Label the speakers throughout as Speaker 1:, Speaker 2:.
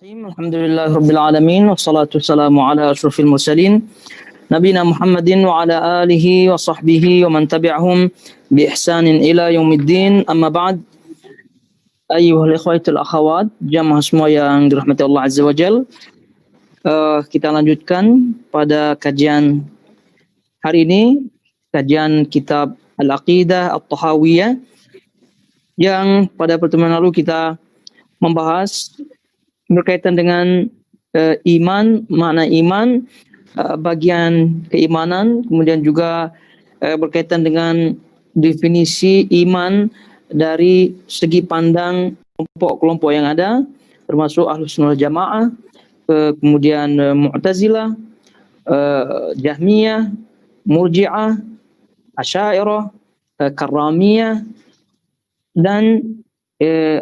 Speaker 1: Alhamdulillah Rabbil Alamin. Wassalatu wassalamu ala ashrafil mursalin Nabina Muhammadin wa ala alihi wa sahbihi wa man tabi'ahum bi ihsanin ila yaumiddin. Amma ba'd. Ayyuhal ikhwatul akhawat, jamaah semua yang dirahmati Allah Azza wa Jal. Kita lanjutkan pada kajian hari ini, kajian kitab Al-Aqidah At-Tahawiyah, yang pada pertemuan lalu kita membahas berkaitan dengan iman, makna iman, bagian keimanan, kemudian juga berkaitan dengan definisi iman dari segi pandang kelompok-kelompok yang ada, termasuk Ahlus Sunnah wal Jamaah, kemudian Mu'tazilah, Jahmiyah, Murji'ah, Asy'ariyah, Karramiyah, dan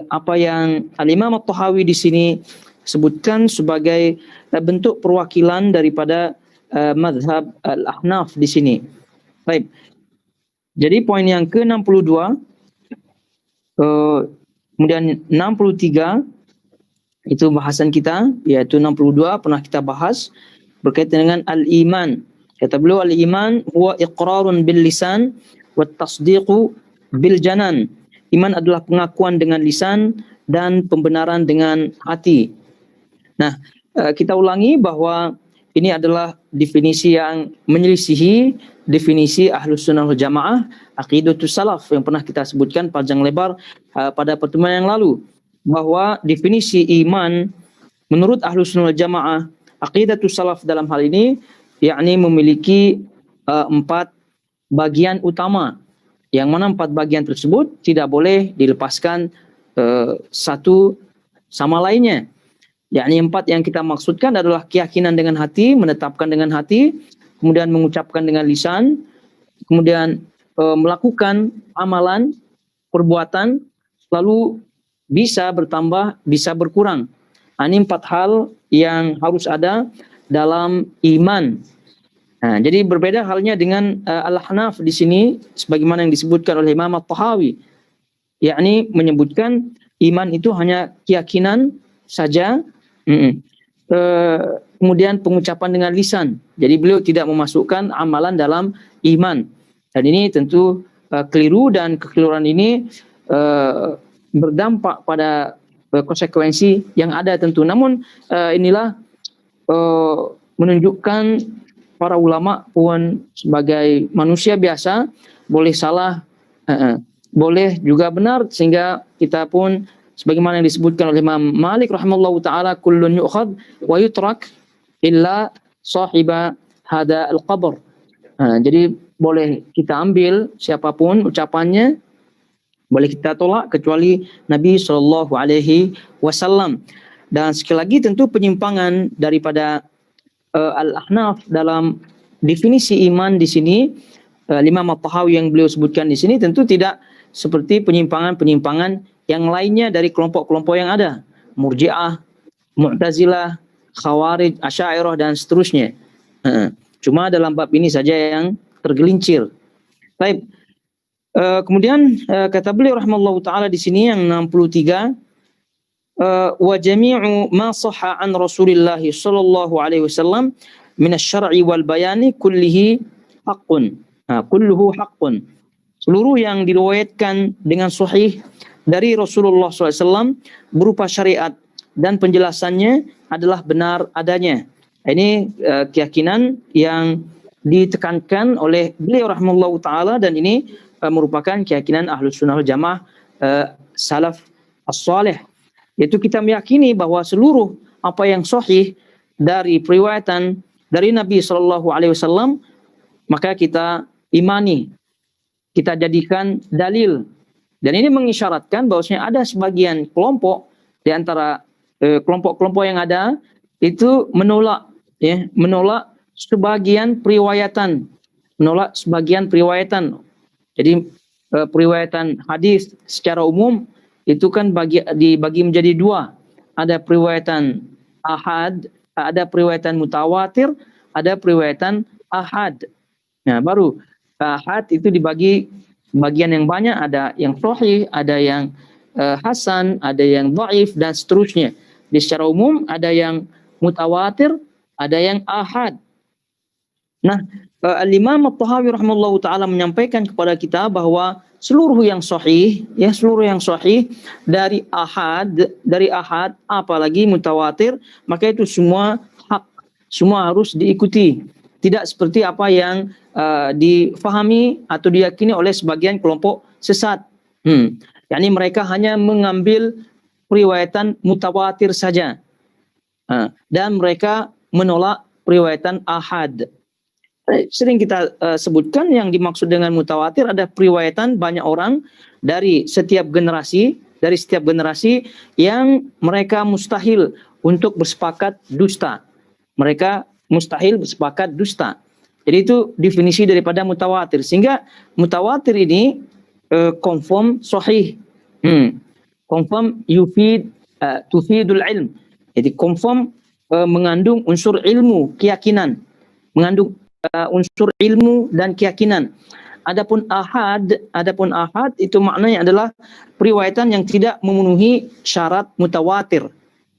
Speaker 1: apa yang Al-Imam At-Tahawi di sini sebutkan sebagai bentuk perwakilan daripada mazhab Al-Ahnaf di sini. Baik. Jadi poin yang ke-62, kemudian 63 itu bahasan kita, yaitu 62 pernah kita bahas berkaitan dengan al-iman. Kata beliau, al-iman huwa iqrarun bil lisan wa tasdiqu bil janan. Iman adalah pengakuan dengan lisan dan pembenaran dengan hati. Nah, kita ulangi bahwa ini adalah definisi yang menyelisihi definisi Ahlus Sunnah wal Jamaah, Aqidatus Salaf, yang pernah kita sebutkan panjang lebar pada pertemuan yang lalu, bahwa definisi iman menurut Ahlus Sunnah wal Jamaah, Aqidatus Salaf dalam hal ini yakni memiliki 4 bagian utama, yang mana 4 bagian tersebut tidak boleh dilepaskan satu sama lainnya. Yakni 4 yang kita maksudkan adalah keyakinan dengan hati, menetapkan dengan hati, kemudian mengucapkan dengan lisan, kemudian melakukan amalan, perbuatan, lalu bisa bertambah, bisa berkurang. Ini 4 hal yang harus ada dalam iman. Nah, jadi berbeda halnya dengan Al-Ahnaf di sini, sebagaimana yang disebutkan oleh Imam At-Tahawi, yakni menyebutkan iman itu hanya keyakinan saja, kemudian pengucapan dengan lisan. Jadi beliau tidak memasukkan amalan dalam iman. Dan ini tentu keliru, dan kekeliruan ini berdampak pada konsekuensi yang ada tentu. Namun inilah menunjukkan para ulama pun sebagai manusia biasa, boleh salah, boleh juga benar, sehingga kita pun sebagaimana yang disebutkan oleh Imam Malik rahimahullahu taala, kullun yu'khad wa yutrak illa sahiba hada al-qabr. Jadi boleh kita ambil siapapun ucapannya, boleh kita tolak kecuali Nabi sallallahu alaihi wasallam. Dan sekali lagi tentu penyimpangan daripada Al-Ahnaf dalam definisi iman di sini, Imam At-Tahawi yang beliau sebutkan di sini tentu tidak seperti penyimpangan-penyimpangan yang lainnya dari kelompok-kelompok yang ada, Murji'ah, Mu'tazilah, Khawarij, Asy'ariyah, dan seterusnya. Cuma dalam bab ini saja yang tergelincir. Baik. Kemudian kata beliau rahimallahu taala di sini yang 63, wa jami'u ma sahha an Rasulillah sallallahu alaihi wasallam min asy-syar'i wal bayani kullihi haqqun. Kulluhu haqqun. Seluruh yang diriwayatkan dengan sahih dari Rasulullah SAW berupa syariat dan penjelasannya adalah benar adanya. Ini keyakinan yang ditekankan oleh beliau rahimahullahu taala, dan ini merupakan keyakinan Ahlus Sunnah wal Jamaah salaf as-salih, yaitu kita meyakini bahwa seluruh apa yang sahih dari periwayatan dari Nabi sallallahu alaihi wasallam maka kita imani, kita jadikan dalil. Dan ini mengisyaratkan bahwasanya ada sebagian kelompok di antara kelompok-kelompok yang ada itu menolak sebagian periwayatan, Jadi periwayatan hadis secara umum itu kan dibagi menjadi 2. Ada periwayatan ahad, ada periwayatan mutawatir, ada periwayatan ahad. Nah, baru ahad itu dibagi bagian yang banyak, ada yang sahih, ada yang hasan, ada yang dhaif, dan seterusnya. Di secara umum ada yang mutawatir, ada yang ahad. Nah, Al-Imam At-Tahawi rahimahullahu taala menyampaikan kepada kita bahwa seluruh yang sahih dari ahad apalagi mutawatir, maka itu semua hak, semua harus diikuti. Tidak seperti apa yang difahami atau diyakini oleh sebagian kelompok sesat. Yani mereka hanya mengambil riwayatan mutawatir saja. Dan mereka menolak riwayatan ahad. Sering kita sebutkan yang dimaksud dengan mutawatir ada periwayatan banyak orang dari setiap generasi yang mereka mustahil untuk bersepakat dusta. Mereka mustahil bersepakat dusta. Jadi itu definisi daripada mutawatir. Sehingga mutawatir ini confirm sahih. Confirm tufidul ilm. Jadi confirm mengandung unsur ilmu, keyakinan. Mengandung unsur ilmu dan keyakinan. Adapun ahad itu maknanya adalah periwayatan yang tidak memenuhi syarat mutawatir.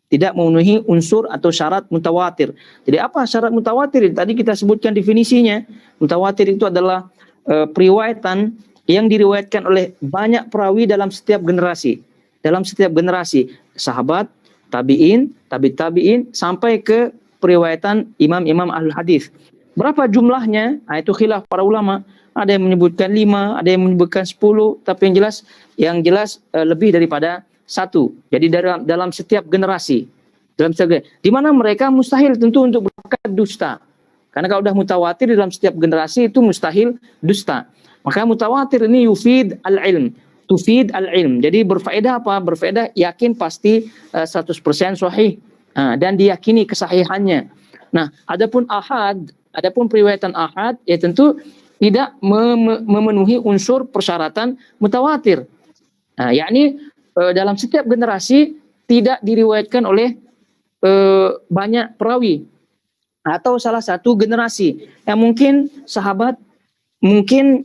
Speaker 1: Tidak memenuhi unsur atau syarat mutawatir. Jadi apa syarat mutawatir? Tadi kita sebutkan definisinya. Mutawatir itu adalah periwayatan yang diriwayatkan oleh banyak perawi dalam setiap generasi. Dalam setiap generasi, sahabat, tabi'in, tabi'in sampai ke periwayatan imam-imam ahlul hadis. Berapa jumlahnya? Itu khilaf para ulama. Ada yang menyebutkan 5, ada yang menyebutkan 10, tapi yang jelas lebih daripada 1. Jadi dalam setiap generasi. Di mana mereka mustahil tentu untuk bersepakat dusta. Karena kalau sudah mutawatir dalam setiap generasi itu mustahil dusta. Maka mutawatir ini yufid al-ilm. Tufid al-ilm. Jadi berfaedah apa? Berfaedah yakin pasti 100% sahih. Dan diyakini kesahihannya. Nah, adapun periwayatan ahad, ya tentu tidak memenuhi unsur persyaratan mutawatir. Yakni dalam setiap generasi tidak diriwayatkan oleh banyak perawi atau salah satu generasi yang mungkin sahabat, mungkin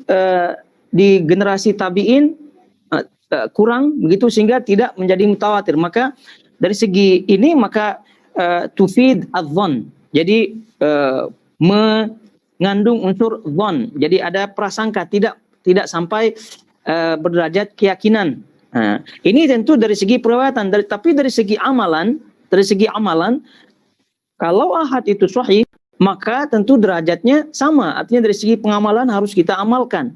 Speaker 1: di generasi tabi'in kurang begitu sehingga tidak menjadi mutawatir. Maka dari segi ini maka tufid adzan. Jadi mengandung unsur dhon. Jadi ada prasangka, tidak sampai berderajat keyakinan. Ini tentu dari segi periwayatan, tapi dari segi amalan, kalau ahad itu sahih, maka tentu derajatnya sama. Artinya dari segi pengamalan harus kita amalkan.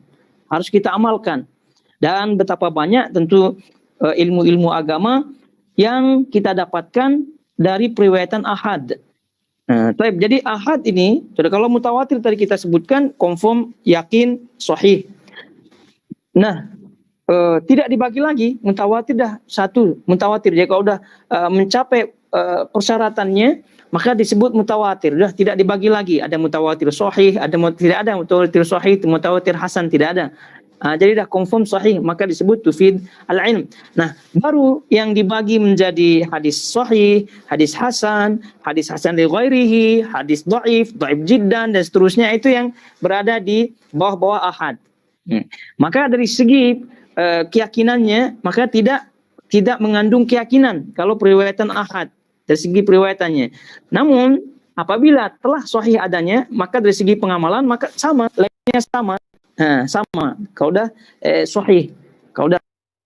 Speaker 1: Dan betapa banyak tentu ilmu-ilmu agama yang kita dapatkan dari periwayatan ahad. Jadi ahad ini, kalau mutawatir tadi kita sebutkan confirm, yakin, sahih. Nah, tidak dibagi lagi, mutawatir dah satu, mutawatir. Jadi kalau udah mencapai persyaratannya, maka disebut mutawatir. Sudah tidak dibagi lagi, ada mutawatir sahih, tidak ada mutawatir sahih, mutawatir hasan, tidak ada. Jadi dah confirm sahih, maka disebut tufid al-ilm. Nah, baru yang dibagi menjadi hadis sahih, hadis hasan li ghairihi, hadis dhaif jiddan dan seterusnya, itu yang berada di bawah-bawah ahad. Maka dari segi keyakinannya, maka tidak mengandung keyakinan kalau periwayatan ahad dari segi periwayatannya. Namun apabila telah sahih adanya, maka dari segi pengamalan maka sama, lainnya sama. Sama, kalau udah sahih,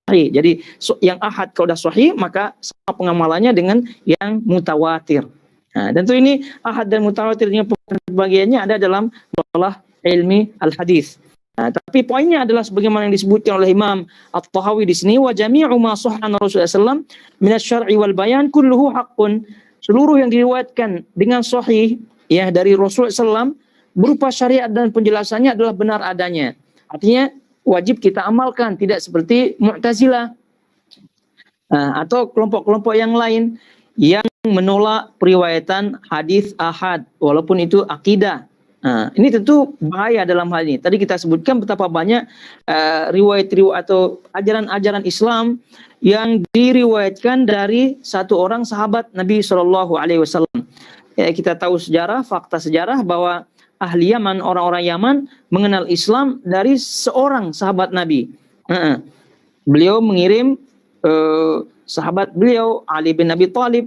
Speaker 1: jadi yang ahad kalau udah sahih maka sama pengamalannya dengan yang mutawatir. Tentu ini ahad dan mutawatirnya pembagiannya ada dalam masalah ilmi al-hadis. Tapi poinnya adalah sebagaimana yang disebutkan oleh Imam At-Tahawi di sini, wa jami'u ma sahha an Rasulullah sallallahu alaihi wasallam min asy-syar'i wal bayan kulluhu haqqun. Seluruh yang diriwayatkan dengan sahih ya dari Rasulullah sallallahu berupa syariat dan penjelasannya adalah benar adanya. Artinya wajib kita amalkan, tidak seperti Mu'tazilah atau kelompok-kelompok yang lain yang menolak periwayatan hadis ahad walaupun itu akidah. Ini tentu bahaya dalam hal ini. Tadi kita sebutkan betapa banyak riwayat-riwayat atau ajaran-ajaran Islam yang diriwayatkan dari satu orang sahabat Nabi SAW. Ya, kita tahu fakta sejarah bahwa ahli Yaman, orang-orang Yaman mengenal Islam dari seorang sahabat Nabi. Beliau mengirim sahabat beliau Ali bin Abi Thalib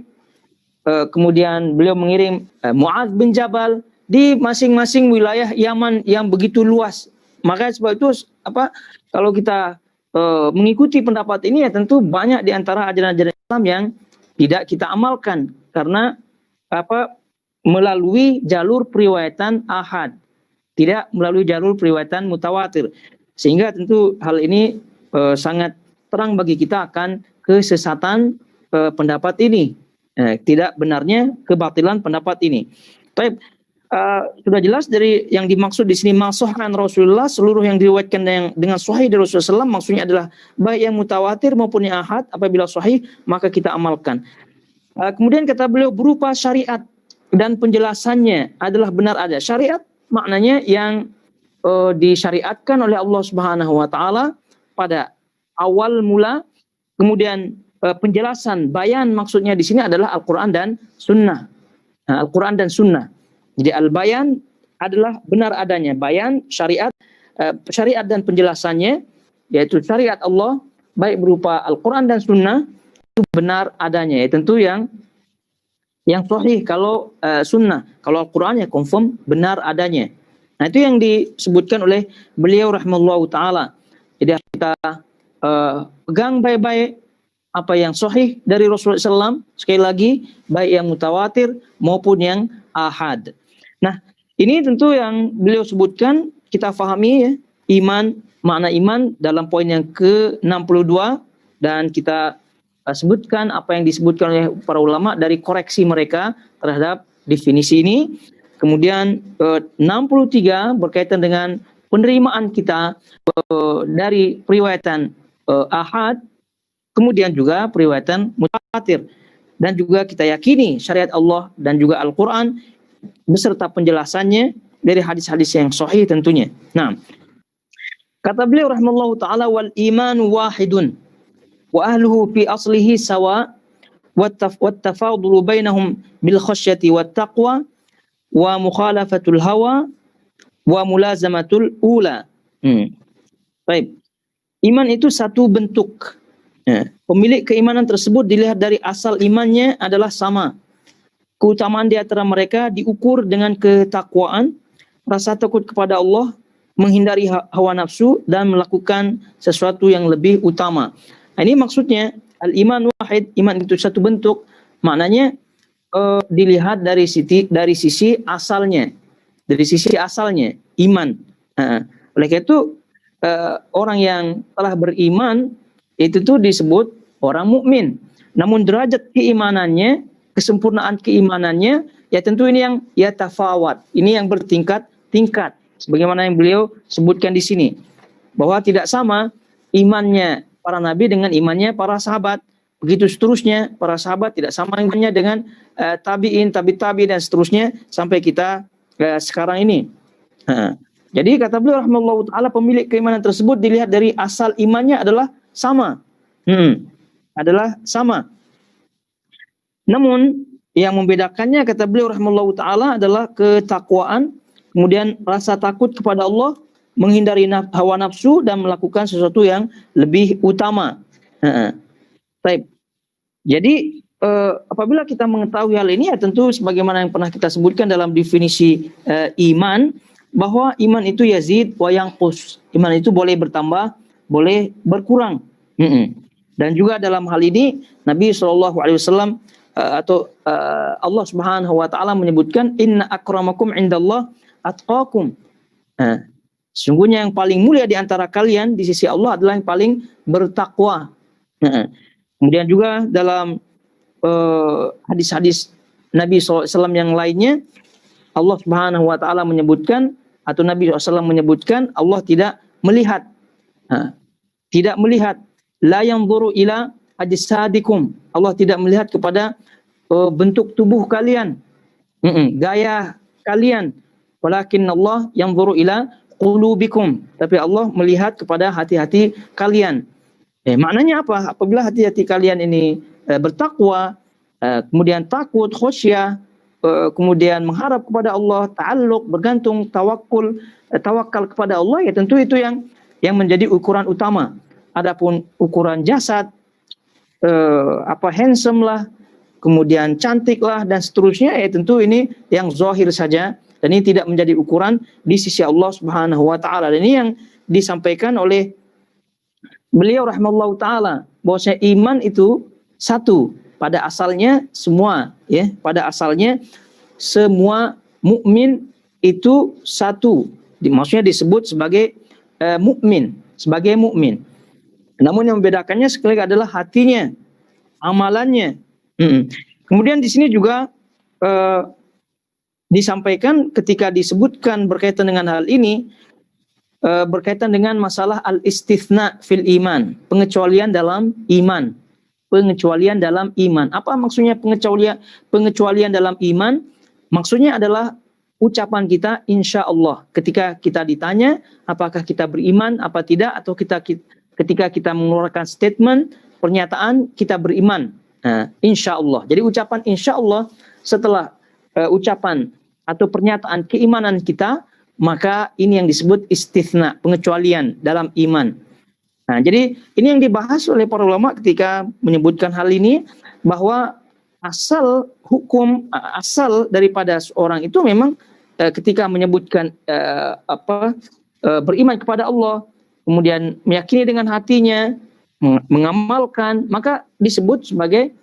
Speaker 1: kemudian beliau mengirim Mu'adz bin Jabal di masing-masing wilayah Yaman yang begitu luas. Maka sebab itu kalau kita mengikuti pendapat ini, ya tentu banyak di antara ajaran-ajaran Islam yang tidak kita amalkan karena melalui jalur periwayatan ahad, tidak melalui jalur periwayatan mutawatir. Sehingga tentu hal ini sangat terang bagi kita akan kesesatan pendapat ini, tidak benarnya kebatilan pendapat ini. Baik, sudah jelas dari yang dimaksud di sini masahhan Rasulullah, seluruh yang diriwayatkan dengan sahih dari Rasulullah SAW, maksudnya adalah baik yang mutawatir maupun yang ahad. Apabila sahih maka kita amalkan. Kemudian kata beliau, berupa syariat dan penjelasannya adalah benar ada. Syariat maknanya yang disyariatkan oleh Allah Subhanahu wa taala pada awal mula, kemudian penjelasan bayan maksudnya di sini adalah Al-Qur'an dan Sunnah. Al-Qur'an dan Sunnah. Jadi al-bayan adalah benar adanya, bayan syariat, syariat dan penjelasannya, yaitu syariat Allah baik berupa Al-Qur'an dan Sunnah itu benar adanya. Ya, tentu yang sahih kalau Sunnah, kalau Al-Qur'an ya confirm benar adanya. Nah, itu yang disebutkan oleh beliau rahimahullahu taala. Jadi kita pegang baik-baik apa yang sahih dari Rasulullah SAW, sekali lagi baik yang mutawatir maupun yang ahad. Nah, ini tentu yang beliau sebutkan, kita fahami ya, iman, makna iman dalam poin yang ke-62, dan kita sebutkan apa yang disebutkan oleh para ulama dari koreksi mereka terhadap definisi ini. Kemudian 63 berkaitan dengan penerimaan kita dari periwayatan ahad, kemudian juga periwayatan mutawatir, dan juga kita yakini syariat Allah dan juga Al-Qur'an beserta penjelasannya dari hadis-hadis yang sahih tentunya. Nah, kata beliau rahimallahu taala, wal iman wahidun wa ahluhu fi aslihi sawa wat tafadulu bainahum bil khasyati wat taqwa wa mukhalafatul hawa wa mulazamatul ula. Baik. Iman itu satu bentuk. Pemilik keimanan tersebut dilihat dari asal imannya adalah sama. Keutamaan di antara mereka diukur dengan ketakwaan, rasa takut kepada Allah, menghindari hawa nafsu, dan melakukan sesuatu yang lebih utama. Nah, ini maksudnya al-iman wahid, iman itu satu bentuk, maknanya dilihat dari sisi asalnya, iman. Oleh karena itu orang yang telah beriman itu tuh disebut orang mukmin. Namun derajat keimanannya, kesempurnaan keimanannya, ya tentu ini yang ya tafawat, ini yang bertingkat-tingkat. Sebagaimana yang beliau sebutkan di sini, bahwa tidak sama imannya para nabi dengan imannya para sahabat. Begitu seterusnya, para sahabat tidak sama imannya dengan tabi'in, tabi' dan seterusnya sampai kita sekarang ini. Jadi kata beliau rahimahullahu taala, pemilik keimanan tersebut dilihat dari asal imannya adalah sama. Adalah sama. Namun yang membedakannya kata beliau rahimahullahu taala adalah ketakwaan, kemudian rasa takut kepada Allah, menghindari hawa nafsu, dan melakukan sesuatu yang lebih utama. Baik. Jadi apabila kita mengetahui hal ini, ya tentu sebagaimana yang pernah kita sebutkan dalam definisi iman, bahwa iman itu yazid wa yanqus. Iman itu boleh bertambah, boleh berkurang. Dan juga dalam hal ini Nabi SAW atau Allah Subhanahu wa taala menyebutkan inna akramakum indallah atqakum. Sungguhnya yang paling mulia di antara kalian di sisi Allah adalah yang paling bertakwa. Kemudian juga dalam hadis-hadis Nabi SAW yang lainnya, Allah Subhanahu wa taala menyebutkan, atau Nabi SAW menyebutkan, Allah tidak melihat. Tidak melihat. La yanzuru ila ajsadikum. Allah tidak melihat kepada bentuk tubuh kalian, gaya kalian. Walakin Allah yanzuru ila qulubikum. Tapi Allah melihat kepada hati-hati kalian. Maknanya apa? Apabila hati-hati kalian ini bertakwa, kemudian takut, khusyah, kemudian mengharap kepada Allah, ta'alluq, bergantung, tawakal kepada Allah, ya tentu itu yang menjadi ukuran utama. Adapun ukuran jasad, handsome lah, kemudian cantiklah dan seterusnya, ya tentu ini yang zahir saja dan ini tidak menjadi ukuran di sisi Allah Subhanahu wa taala. Dan ini yang disampaikan oleh beliau rahimahullahu taala, bahwasanya iman itu satu, pada asalnya semua, ya, pada asalnya semua mukmin itu satu. Maksudnya disebut sebagai mukmin, sebagai mukmin. Namun yang membedakannya sekali lagi adalah hatinya, amalannya. Kemudian di sini juga disampaikan ketika disebutkan berkaitan dengan hal ini, berkaitan dengan masalah al-istithna fil iman, pengecualian dalam iman. Pengecualian dalam iman. Apa maksudnya pengecualian dalam iman? Maksudnya adalah ucapan kita insya Allah. Ketika kita ditanya apakah kita beriman apa tidak, atau ketika kita mengeluarkan statement, pernyataan kita beriman. Insya Allah. Jadi ucapan insya Allah setelah ucapan atau pernyataan keimanan kita, maka ini yang disebut istithna, pengecualian dalam iman. Nah, jadi ini yang dibahas oleh para ulama ketika menyebutkan hal ini, bahwa asal hukum, asal daripada seorang itu memang ketika menyebutkan beriman kepada Allah, kemudian meyakini dengan hatinya, mengamalkan, maka disebut sebagai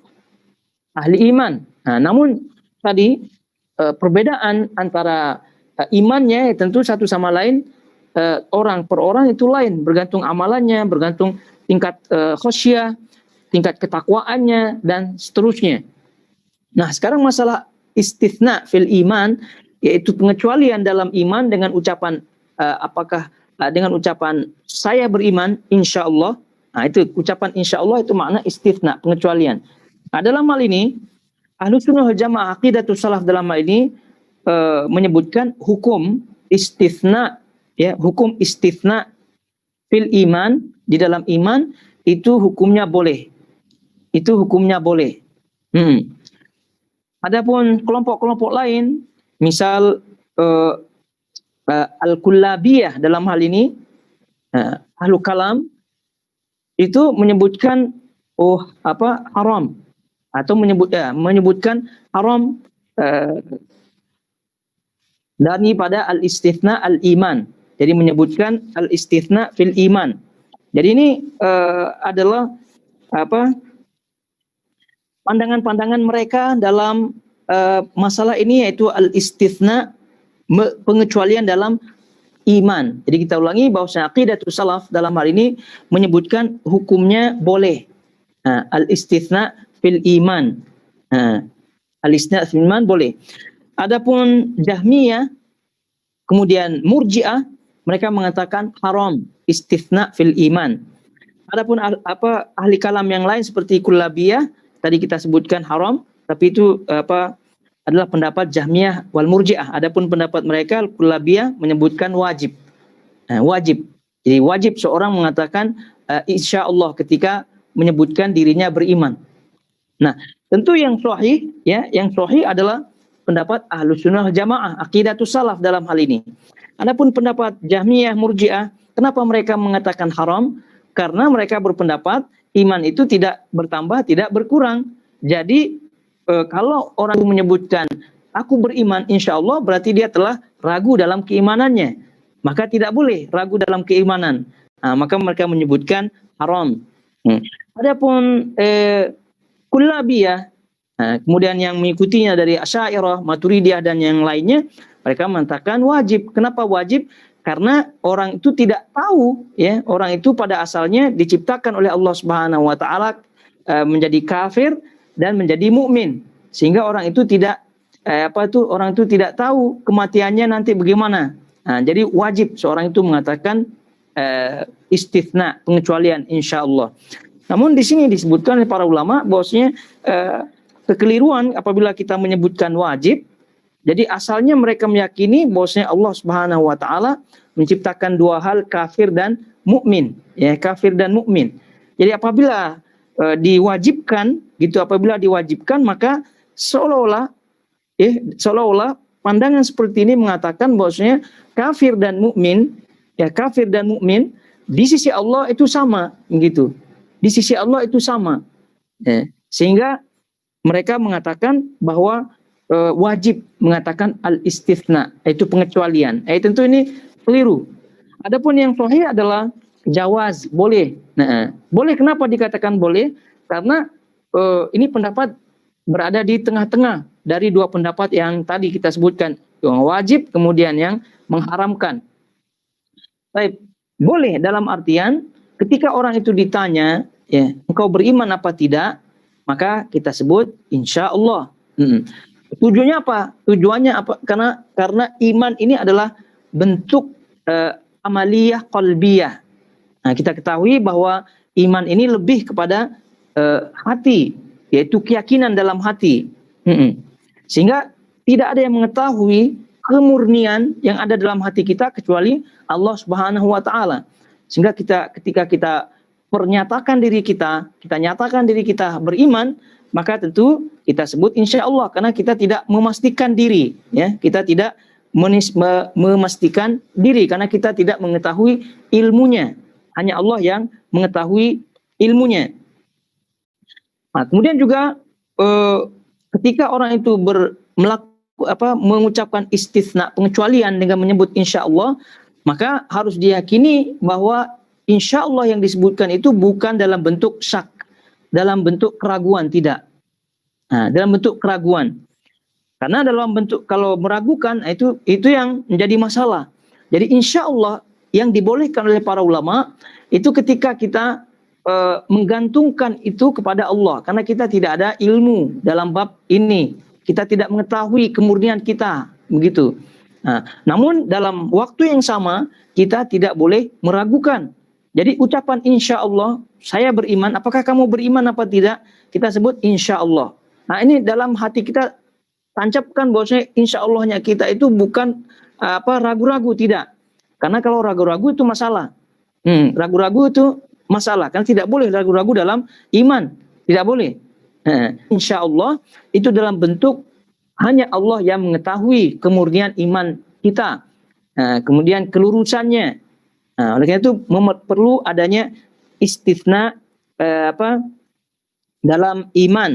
Speaker 1: ahli iman. Nah, namun tadi perbedaan antara imannya tentu satu sama lain, orang per orang itu lain, bergantung amalannya, bergantung tingkat khosyah, tingkat ketakwaannya, dan seterusnya. Nah, sekarang masalah istithna fil iman, yaitu pengecualian dalam iman dengan ucapan dengan ucapan saya beriman insya Allah. Nah, itu ucapan insya Allah itu makna istithna, pengecualian. Nah, dalam hal ini Ahlus Sunnah wal Jamaah aqidatus salaf dalam hal ini menyebutkan hukum istithna, ya, hukum istithna fil iman, di dalam iman itu hukumnya boleh. Itu hukumnya boleh. Adapun kelompok-kelompok lain, misal al-kullabiyah dalam hal ini, ahlu kalam itu menyebutkan haram, atau menyebutkan haram daripada al-istithna al-iman. Jadi menyebutkan al-istithna fil iman. Jadi ini adalah pandangan-pandangan mereka dalam masalah ini, yaitu al-istithna, pengecualian dalam iman. Jadi kita ulangi bahwa aqidatus salaf dalam hal ini menyebutkan hukumnya boleh. Al-istithna fil iman. Al-istithna fil iman boleh. Adapun Jahmiyah, kemudian Murji'ah, mereka mengatakan haram istithna fil iman. Adapun ahli kalam yang lain seperti Kullabiyah, tadi kita sebutkan haram, tapi itu adalah pendapat Jahmiyah wal Murji'ah. Adapun pendapat mereka Kullabiyah menyebutkan wajib. Wajib. Jadi wajib seorang mengatakan insya Allah ketika menyebutkan dirinya beriman. Nah, tentu yang sahih, ya, yang sahih adalah pendapat Ahlus Sunnah wal Jamaah, aqidatus salaf dalam hal ini. Adapun pendapat Jahmiyah, Murji'ah, kenapa mereka mengatakan haram? Karena mereka berpendapat iman itu tidak bertambah, tidak berkurang. Jadi kalau orang menyebutkan aku beriman insya Allah, berarti dia telah ragu dalam keimanannya. Maka tidak boleh ragu dalam keimanan. Maka mereka menyebutkan haram. Adapun Kullabiyah, kemudian yang mengikutinya dari Asy'ariyah, Maturidiyah dan yang lainnya, mereka mengatakan wajib. Kenapa wajib? Karena orang itu tidak tahu, ya, orang itu pada asalnya diciptakan oleh Allah Subhanahu wa taala menjadi kafir dan menjadi mukmin. Sehingga orang itu tidak orang itu tidak tahu kematiannya nanti bagaimana. Jadi wajib seorang itu mengatakan istithna, pengecualian insyaallah. Namun di sini disebutkan oleh para ulama bahwasanya kekeliruan apabila kita menyebutkan wajib. Jadi asalnya mereka meyakini bahwasanya Allah Subhanahu wa taala menciptakan dua hal, kafir dan mukmin, ya, kafir dan mukmin. Jadi apabila diwajibkan gitu, apabila diwajibkan maka seolah-olah pandangan seperti ini mengatakan bahwasanya kafir dan mukmin, ya, kafir dan mukmin di sisi Allah itu sama, gitu. Di sisi Allah itu sama. Ya. Sehingga mereka mengatakan bahwa wajib mengatakan al-istithna, yaitu pengecualian. Tentu ini keliru. Adapun yang sahih adalah jawaz, boleh. Nah, boleh kenapa dikatakan boleh? Karena ini pendapat berada di tengah-tengah dari dua pendapat yang tadi kita sebutkan, yang wajib kemudian yang mengharamkan. Baik, boleh dalam artian ketika orang itu ditanya, ya, engkau beriman apa tidak? Maka kita sebut insya Allah. Tujuannya apa? Tujuannya apa? Karena iman ini adalah bentuk amaliyah qalbiyah. Nah, kita ketahui bahwa iman ini lebih kepada hati, yaitu keyakinan dalam hati. Sehingga tidak ada yang mengetahui kemurnian yang ada dalam hati kita kecuali Allah Subhanahu wa taala. Sehingga ketika kita nyatakan diri kita beriman, maka tentu kita sebut insya Allah, karena kita tidak memastikan diri, ya, kita tidak memastikan diri karena kita tidak mengetahui ilmunya, hanya Allah yang mengetahui ilmunya. Nah, kemudian juga ketika orang itu mengucapkan istitsna, pengecualian dengan menyebut insya Allah, maka harus diyakini bahwa insya Allah yang disebutkan itu bukan dalam bentuk syak, dalam bentuk keraguan, tidak. Nah, dalam bentuk keraguan. Karena dalam bentuk kalau meragukan itu yang menjadi masalah. Jadi insya Allah yang dibolehkan oleh para ulama itu ketika kita menggantungkan itu kepada Allah, karena kita tidak ada ilmu dalam bab ini, kita tidak mengetahui kemurnian kita, begitu. Nah, namun dalam waktu yang sama kita tidak boleh meragukan. Jadi ucapan insya Allah, saya beriman, apakah kamu beriman apa tidak? Kita sebut insya Allah. Nah, ini dalam hati kita tancapkan bahwasanya insya Allahnya kita itu bukan ragu-ragu, tidak. Karena kalau ragu-ragu itu masalah. Ragu-ragu itu masalah, kan tidak boleh ragu-ragu dalam iman, tidak boleh. Insya Allah itu dalam bentuk hanya Allah yang mengetahui kemurnian iman kita, kemudian kelurusannya. Oleh karena itu perlu adanya istitsna dalam iman.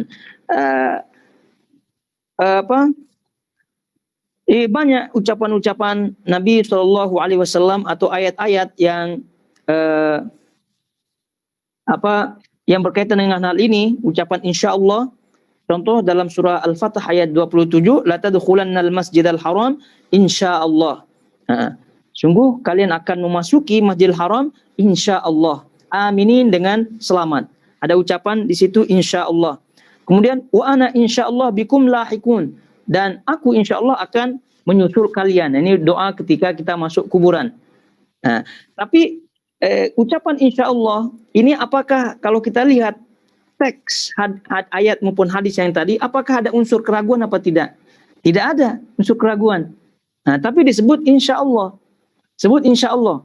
Speaker 1: Banyak ucapan-ucapan Nabi SAW atau ayat-ayat yang yang berkaitan dengan hal ini, ucapan insya Allah. Contoh dalam surah Al-Fatah ayat 27, la tadkhulannal masjidal haram insya Allah. Sungguh kalian akan memasuki Masjidil Haram insya Allah, aminin, dengan selamat. Ada ucapan di situ insya Allah. Kemudian wa ana insya Allah bikum lahikun, dan aku insya Allah akan menyusul kalian. Ini doa ketika kita masuk kuburan. Tapi ucapan insya Allah ini apakah kalau kita lihat teks ayat maupun hadis yang tadi, apakah ada unsur keraguan apa tidak? Tidak ada unsur keraguan. Nah, tapi disebut insya Allah. Sebut insya Allah.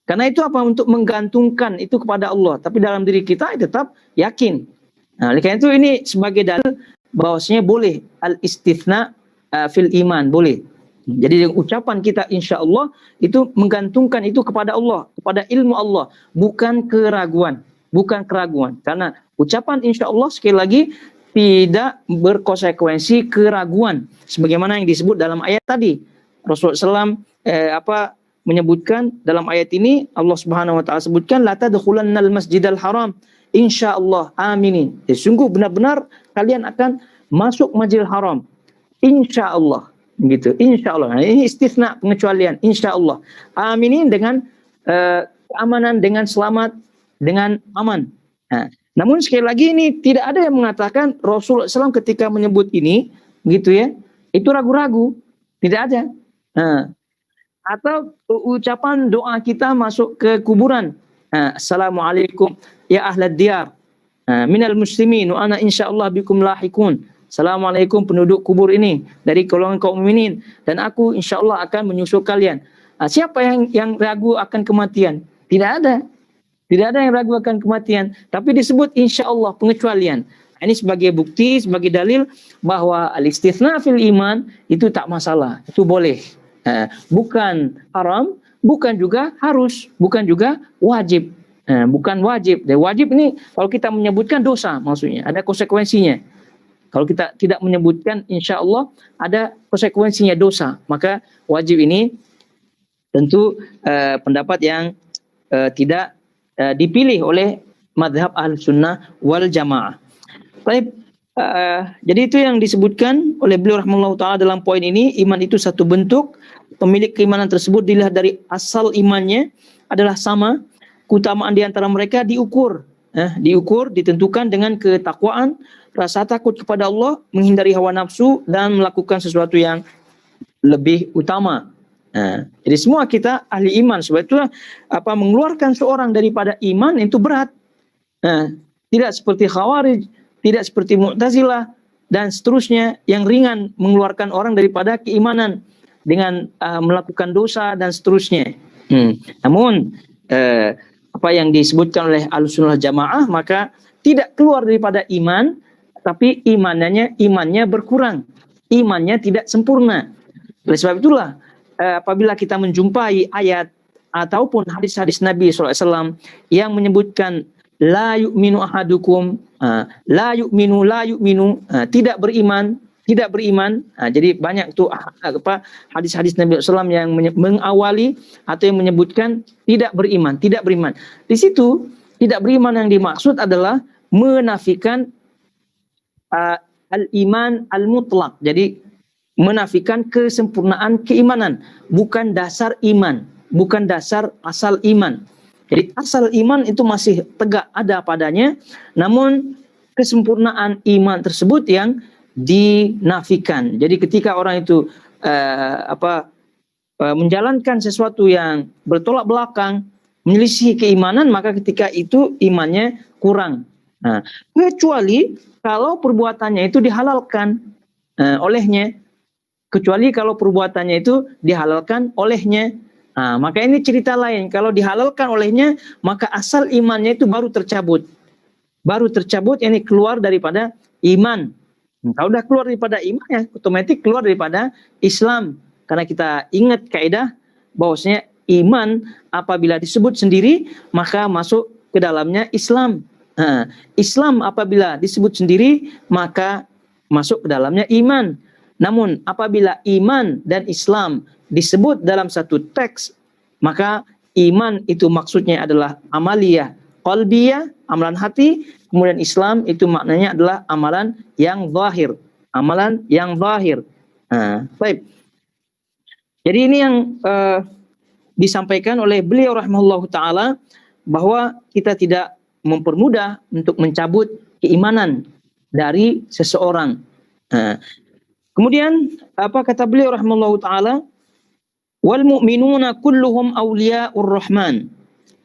Speaker 1: Karena itu apa? Untuk menggantungkan itu kepada Allah. Tapi dalam diri kita tetap yakin. Nah, oleh karena itu ini sebagai dalil bahwasanya boleh al-istitsna fil iman, boleh. Jadi ucapan kita insya Allah itu menggantungkan itu kepada Allah, kepada ilmu Allah, bukan keraguan, bukan keraguan. Karena ucapan insya Allah sekali lagi tidak berkonsekuensi keraguan, sebagaimana yang disebut dalam ayat tadi. Rasulullah SAW menyebutkan dalam ayat ini, Allah Subhanahu Wa Taala sebutkan, la tadkhulannal masjidal haram insya Allah aminin. Sungguh benar-benar kalian akan masuk Masjidil Haram insya Allah. Gitu, insya Allah. Nah, ini istitsna, pengecualian, insya Allah. Aminin dengan keamanan, dengan selamat, dengan aman. Nah, namun sekali lagi ini tidak ada yang mengatakan Rasulullah SAW ketika menyebut ini, gitu ya, itu ragu-ragu, tidak ada. Atau ucapan doa kita masuk ke kuburan, Assalamualaikum ya ahlad diyar, minal muslimin wa ana insya Allah bikum lahikun. Assalamualaikum penduduk kubur ini dari golongan kaum mukminin, dan aku insya Allah akan menyusul kalian. Siapa yang ragu akan kematian? Tidak ada. Tidak ada yang ragu akan kematian. Tapi disebut insya Allah, pengecualian. Ini sebagai bukti, sebagai dalil bahwa al-istitsna fil iman itu tak masalah. Itu boleh. Bukan haram, bukan juga harus, bukan juga wajib. Bukan wajib. Dan wajib ini kalau kita menyebutkan dosa maksudnya. Ada konsekuensinya. Kalau kita tidak menyebutkan, insya Allah ada konsekuensinya dosa. Maka wajib ini tentu pendapat yang tidak dipilih oleh madhab Ahlus Sunnah wal Jamaah. Baik, jadi itu yang disebutkan oleh beliau rahimahullah ta'ala dalam poin ini. Iman itu satu bentuk, pemilik keimanan tersebut dilihat dari asal imannya adalah sama, keutamaan di antara mereka diukur, ditentukan dengan ketakwaan, rasa takut kepada Allah, menghindari hawa nafsu, dan melakukan sesuatu yang lebih utama. Jadi semua kita ahli iman. Sebab itulah mengeluarkan seorang daripada iman itu berat. Tidak seperti Khawarij, tidak seperti Mu'tazilah dan seterusnya yang ringan mengeluarkan orang daripada keimanan dengan melakukan dosa dan seterusnya. Namun apa yang disebutkan oleh Ahlussunnah Jamaah, maka tidak keluar daripada iman, tapi imannya berkurang, imannya tidak sempurna. Oleh sebab itulah apabila kita menjumpai ayat ataupun hadis-hadis Nabi SAW yang menyebutkan la yu'minu ahadukum, la yu'minu, tidak beriman. Jadi banyak tuh hadis-hadis Nabi SAW yang mengawali atau yang menyebutkan tidak beriman. Di situ tidak beriman yang dimaksud adalah menafikan al-iman al-mutlak. Jadi menafikan kesempurnaan keimanan, bukan dasar iman, bukan dasar asal iman. Jadi asal iman itu masih tegak ada padanya, namun kesempurnaan iman tersebut yang dinafikan. Jadi ketika orang itu menjalankan sesuatu yang bertolak belakang, menyelisih keimanan, maka ketika itu imannya kurang. Kecuali kalau perbuatannya itu dihalalkan olehnya, maka ini cerita lain. Kalau dihalalkan olehnya, maka asal imannya itu baru tercabut, ini keluar daripada iman. Kalau sudah keluar daripada iman, ya otomatis keluar daripada Islam. Karena kita ingat kaidah bahwasanya iman apabila disebut sendiri, maka masuk ke dalamnya Islam. Islam apabila disebut sendiri, maka masuk ke dalamnya iman. Namun apabila iman dan Islam disebut dalam satu teks, maka iman itu maksudnya adalah amaliyah qalbiyah, amalan hati, kemudian Islam itu maknanya adalah amalan yang zahir. Baik. Jadi ini yang disampaikan oleh beliau rahimahullahu taala, bahwa kita tidak mempermudah untuk mencabut keimanan dari seseorang. Kemudian apa kata beliau rahimahullahu taala? Wal mu'minuna kulluhum awliya'ur rahman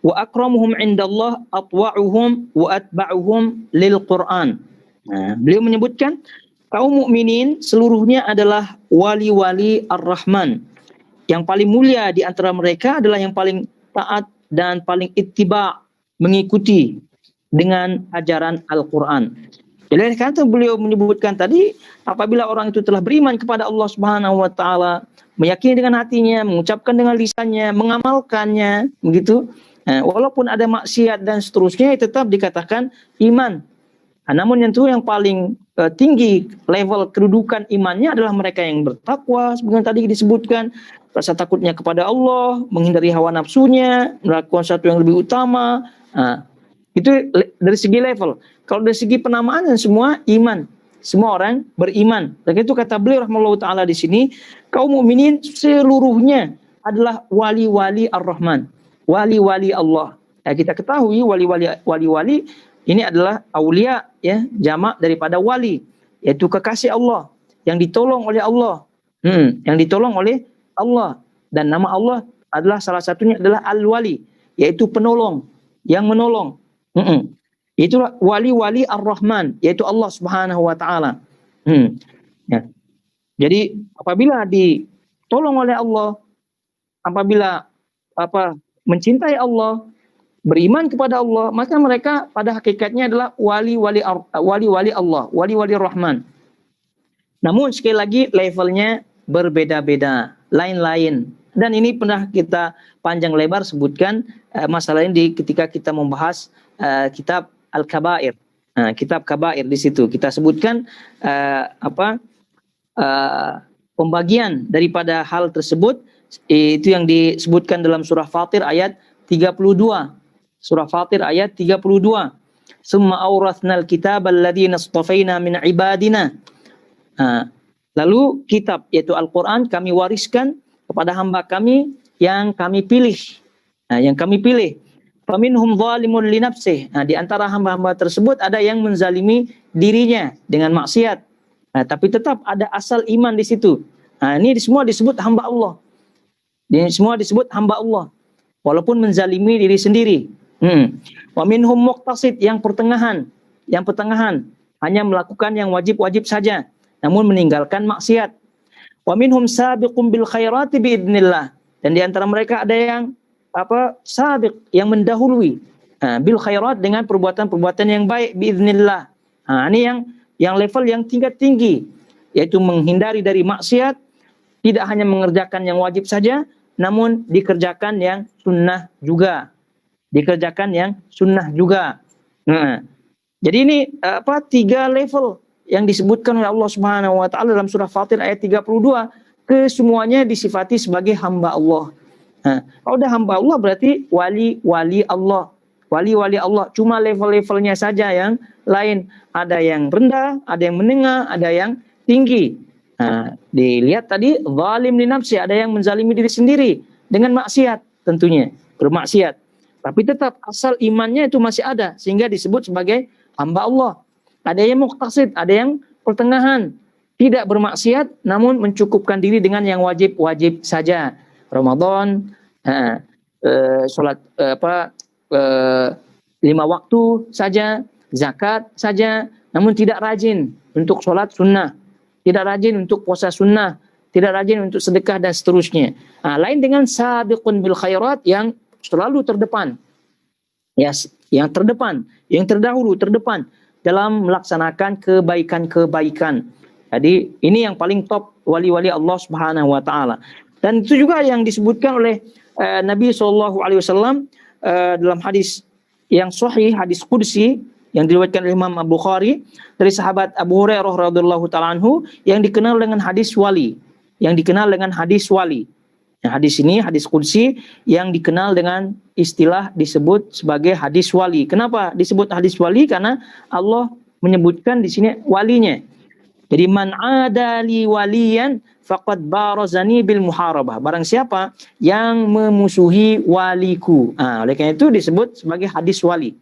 Speaker 1: wa akramuhum 'indallah atwa'uhum wa atba'uhum lil Qur'an. Beliau menyebutkan kaum mukminin seluruhnya adalah wali-wali Ar-Rahman. Yang paling mulia di antara mereka adalah yang paling taat dan paling ittiba, mengikuti dengan ajaran Al-Qur'an. Jadi kata beliau menyebutkan tadi, apabila orang itu telah beriman kepada Allah Subhanahu wa taala, meyakini dengan hatinya, mengucapkan dengan lisannya, mengamalkannya, begitu. Walaupun ada maksiat dan seterusnya, tetap dikatakan iman. Namun yang paling tinggi level kedudukan imannya adalah mereka yang bertakwa, seperti tadi disebutkan, rasa takutnya kepada Allah, menghindari hawa nafsunya, melakukan sesuatu yang lebih utama. Itu dari segi level. Kalau dari segi penamaan, semua iman. Semua orang beriman. Dan itu kata beliau rahimahullah ta'ala di sini, kaum mukminin seluruhnya adalah wali-wali Ar-Rahman, wali-wali Allah. Kita ketahui wali-wali ini adalah aulia, ya, jamak daripada wali, yaitu kekasih Allah yang ditolong oleh Allah. Yang ditolong oleh Allah, dan nama Allah adalah salah satunya adalah Al-Wali, yaitu penolong, yang menolong. Itulah wali-wali Ar-Rahman, yaitu Allah Subhanahu wa taala. Ya. Jadi apabila ditolong oleh Allah, apabila mencintai Allah, beriman kepada Allah, maka mereka pada hakikatnya adalah wali-wali Allah, wali-wali Rahman. Namun sekali lagi levelnya berbeda-beda, lain-lain. Dan ini pernah kita panjang lebar sebutkan masalah ini ketika kita membahas kitab Al-Kabair. Kitab kabair di situ kita sebutkan pembagian daripada hal tersebut, itu yang disebutkan dalam surah Fatir ayat 32. Surah Fatir ayat 32. Summa awrathnal kitab alladhina istafaina min ibadina. Lalu kitab yaitu Al-Quran kami wariskan kepada hamba kami yang kami pilih. Yang kami pilih. Faminhum zalimun li nafsih. Di antara hamba-hamba tersebut ada yang menzalimi dirinya dengan maksiat. Tapi tetap ada asal iman di situ. Ini semua disebut hamba Allah. Ini semua disebut hamba Allah. Walaupun menzalimi diri sendiri. Wa minhum muqtasid, yang pertengahan. Yang pertengahan. Hanya melakukan yang wajib-wajib saja. Namun meninggalkan maksiat. Wa minhum sabiqum bil khairati biidnillah. Dan di antara mereka ada yang sabiq, yang mendahului bil khairat, dengan perbuatan-perbuatan yang baik biidnillah. Ini yang level yang tingkat tinggi, yaitu menghindari dari maksiat, tidak hanya mengerjakan yang wajib saja, namun dikerjakan yang sunnah juga. Dikerjakan yang sunnah juga. Jadi ini 3 level yang disebutkan oleh Allah Subhanahu wa taala dalam surah Fatir ayat 32, kesemuanya disifati sebagai hamba Allah. Kalau udah hamba Allah berarti wali-wali Allah. Wali-wali Allah, cuma level-levelnya saja yang lain. Ada yang rendah, ada yang menengah, ada yang tinggi. Dilihat tadi, zalim li nafsi, ada yang menzalimi diri sendiri dengan maksiat tentunya, bermaksiat. Tapi tetap asal imannya itu masih ada, sehingga disebut sebagai hamba Allah. Ada yang muqtasid, ada yang pertengahan, tidak bermaksiat, namun mencukupkan diri dengan yang wajib-wajib saja. Ramadan, sholat 5 waktu saja, zakat saja, namun tidak rajin untuk sholat sunnah, tidak rajin untuk puasa sunnah, tidak rajin untuk sedekah dan seterusnya. Lain dengan sabiqun bil khairat, yang selalu terdepan, yang terdepan, yang terdahulu, terdepan dalam melaksanakan kebaikan-kebaikan. Jadi ini yang paling top wali-wali Allah Subhanahu wa taala. Dan itu juga yang disebutkan oleh Nabi SAW dalam hadis yang sahih, hadis qudsi yang diriwayatkan oleh Imam Bukhari dari sahabat Abu Hurairah radhiyallahu taala anhu, yang dikenal dengan hadis wali, yang dikenal dengan hadis wali. Hadis ini, hadis qudsi, yang dikenal dengan istilah disebut sebagai hadis wali. Kenapa disebut hadis wali? Karena Allah menyebutkan di sini walinya. Jadi man adali waliyan faqad barazani bil muharabah. Barang siapa yang memusuhi waliku. Oleh karena itu disebut sebagai hadis wali.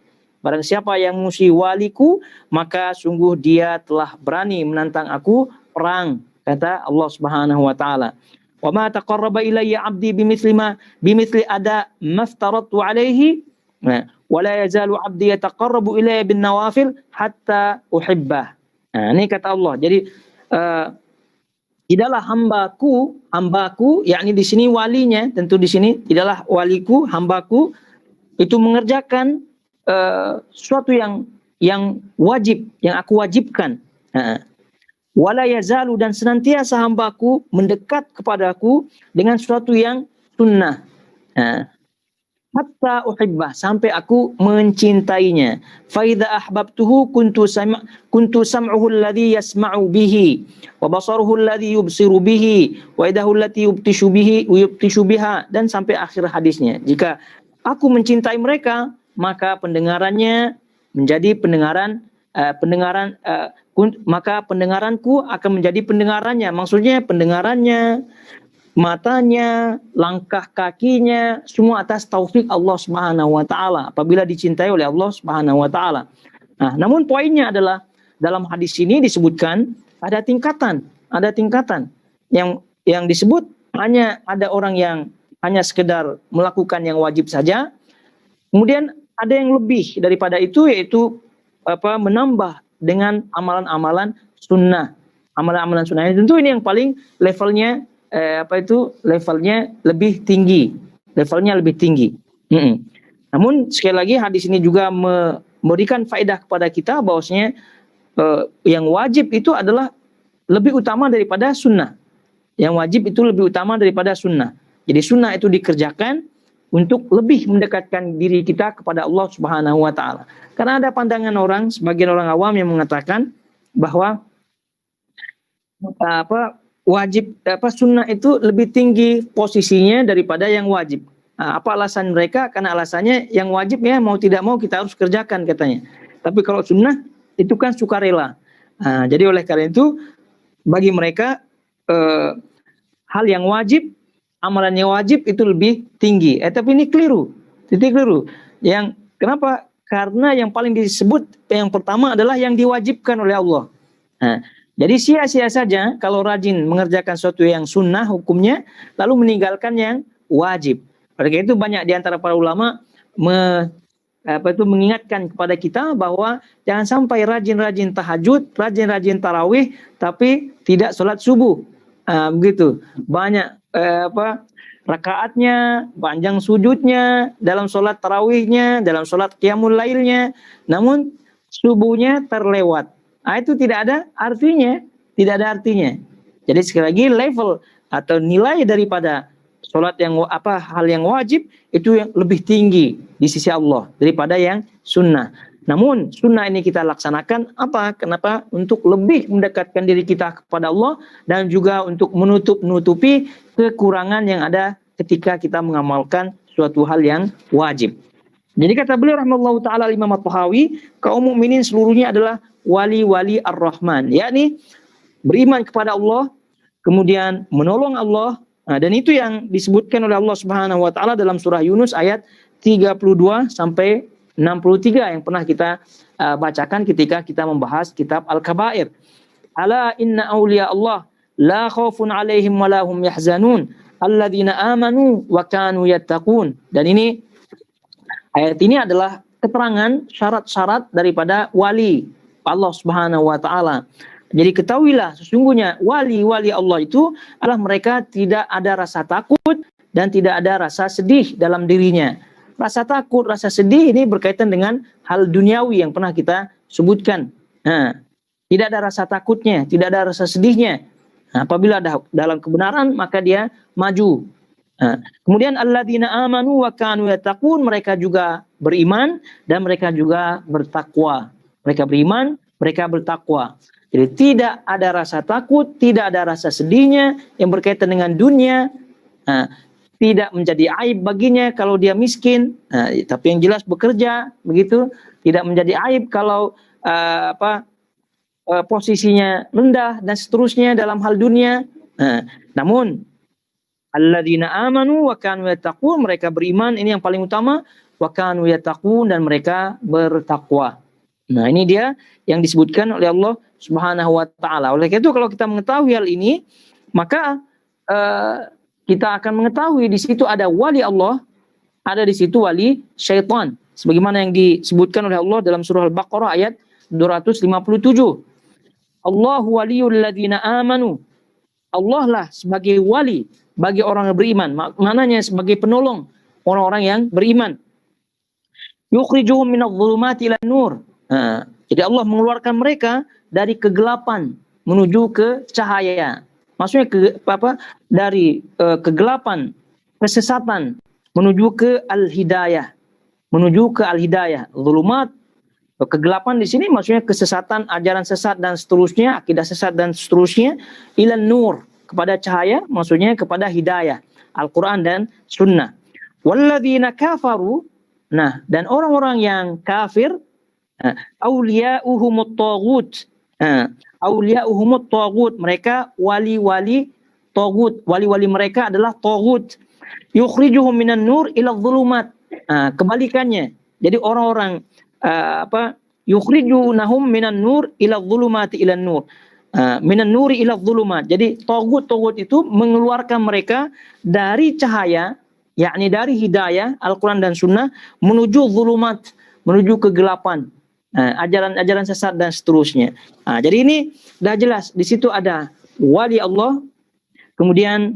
Speaker 1: Barang siapa yang memusuhi waliku, maka sungguh dia telah berani menantang aku perang, kata Allah Subhanahu wa taala. Wa ma taqarraba ilayya 'abdi bimithli ada maftaratu 'alaihi wa la yazalu 'abdi yataqarrabu ilayya bin nawafil hatta uhibbah. Ini kata Allah. Jadi tidaklah hambaku, yakni di sini walinya, tentu di sini tidaklah waliku, hambaku itu mengerjakan sesuatu yang wajib, yang aku wajibkan. Wala yazalu, dan senantiasa hambaku mendekat kepadaku dengan sesuatu yang sunnah. Hatta uhibbah, sampai aku mencintainya. Fa idza ahbabtuhu kuntu sam'uhu alladhi yasma'u bihi wa basaruhu alladhi yubsiru bihi wa yadahu allati yubtishu biha, dan sampai akhir hadisnya. Jika aku mencintai mereka, maka pendengarannya menjadi maka pendengaranku akan menjadi pendengarannya. Maksudnya pendengarannya, matanya, langkah kakinya, semua atas taufik Allah Subhanahu wa taala, apabila dicintai oleh Allah Subhanahu wa taala. Namun poinnya adalah dalam hadis ini disebutkan ada tingkatan yang disebut hanya ada orang yang hanya sekedar melakukan yang wajib saja. Kemudian ada yang lebih daripada itu, yaitu menambah dengan amalan-amalan sunnah. Amalan-amalan sunnah tentu ini yang paling levelnya levelnya lebih tinggi. Namun sekali lagi hadis ini juga memberikan faedah kepada kita bahwasanya yang wajib itu adalah lebih utama daripada sunnah. Yang wajib itu lebih utama daripada sunnah. Jadi sunnah itu dikerjakan untuk lebih mendekatkan diri kita kepada Allah Subhanahu wa taala. Karena ada pandangan orang, sebagian orang awam yang mengatakan bahwa sunnah itu lebih tinggi posisinya daripada yang wajib. Apa alasan mereka? Karena alasannya yang wajib ya mau tidak mau kita harus kerjakan katanya. Tapi kalau sunnah itu kan sukarela. Jadi oleh karena itu bagi mereka hal yang wajib, amalan yang wajib itu lebih tinggi. Tapi ini keliru. Titik keliru. Yang kenapa? Karena yang paling disebut yang pertama adalah yang diwajibkan oleh Allah. Jadi sia-sia saja kalau rajin mengerjakan sesuatu yang sunnah hukumnya, lalu meninggalkan yang wajib. Oleh itu banyak di antara para ulama mengingatkan kepada kita bahwa jangan sampai rajin-rajin tahajud, rajin-rajin tarawih, tapi tidak sholat subuh. Begitu. Banyak rakaatnya, panjang sujudnya, dalam sholat tarawihnya, dalam sholat qiyamul lailnya, namun subuhnya terlewat. Itu tidak ada artinya, tidak ada artinya. Jadi sekali lagi level atau nilai daripada sholat yang hal yang wajib itu yang lebih tinggi di sisi Allah daripada yang sunnah. Namun sunnah ini kita laksanakan Kenapa? Untuk lebih mendekatkan diri kita kepada Allah dan juga untuk menutupi kekurangan yang ada ketika kita mengamalkan suatu hal yang wajib. Jadi kata beliau rahimahullahu taala Imam At-Tahawi, kaum mukminin seluruhnya adalah wali-wali Ar-Rahman, yakni beriman kepada Allah, kemudian menolong Allah, dan itu yang disebutkan oleh Allah Subhanahu wa taala dalam surah Yunus ayat 32 sampai 63 yang pernah kita bacakan ketika kita membahas kitab Al-Kabair. Ala inna awliya Allah la khaufun alaihim wa la hum yahzanun alladzina amanu wa kanu yattaqun. Dan ini ayat ini adalah keterangan syarat-syarat daripada wali Allah Subhanahu wa taala. Jadi ketahuilah sesungguhnya wali-wali Allah itu adalah mereka tidak ada rasa takut dan tidak ada rasa sedih dalam dirinya. Rasa takut, rasa sedih ini berkaitan dengan hal duniawi yang pernah kita sebutkan. Tidak ada rasa takutnya, tidak ada rasa sedihnya. Apabila ada dalam kebenaran maka dia maju. Kemudian alladzina amanu wa kanu yattaqun, mereka juga beriman dan mereka juga bertakwa. Mereka beriman, mereka bertakwa. Jadi tidak ada rasa takut, tidak ada rasa sedihnya yang berkaitan dengan dunia. Tidak menjadi aib baginya kalau dia miskin, tapi yang jelas bekerja, begitu. Tidak menjadi aib kalau posisinya rendah dan seterusnya dalam hal dunia. Namun alladzina amanu wa kanu yattaqun, mereka beriman, ini yang paling utama, wa kanu yattaqun, dan mereka bertakwa. Ini dia yang disebutkan oleh Allah Subhanahu wa taala. Oleh itu kalau kita mengetahui hal ini, maka kita akan mengetahui di situ ada wali Allah, ada di situ wali syaitan. Sebagaimana yang disebutkan oleh Allah dalam surah Al-Baqarah ayat 257. Allahu waliyul ladzina amanu. Allah lah sebagai wali bagi orang yang beriman. Maknanya sebagai penolong orang-orang yang beriman. Yukhrijuhum minadh-dhulumati ilan nur. Jadi Allah mengeluarkan mereka dari kegelapan menuju ke cahaya. Maksudnya dari kegelapan, kesesatan menuju ke al-hidayah. Menuju ke al-hidayah. Zulumat, kegelapan di sini maksudnya kesesatan, ajaran sesat dan seterusnya, akidah sesat dan seterusnya, ilan nur, kepada cahaya, maksudnya kepada hidayah, Al-Quran dan Sunnah. Walladzina kafaru, dan orang-orang yang kafir, awliya'uhumut taghut. Awliya'uhumut taghut, mereka wali-wali taghut. Wali-wali mereka adalah taghut. Yukhrijuhum minan nur ila dhulumat. Kebalikannya. Jadi orang-orang yukhrijunahum minan nur ila dhulumati ila nur. Minan nuri ila dhulumat. Jadi taghut itu mengeluarkan mereka dari cahaya, yakni dari hidayah Al-Quran dan Sunnah, menuju dhulumat, menuju kegelapan. Ajaran-ajaran sesat dan seterusnya. Jadi ini dah jelas di situ ada wali Allah, kemudian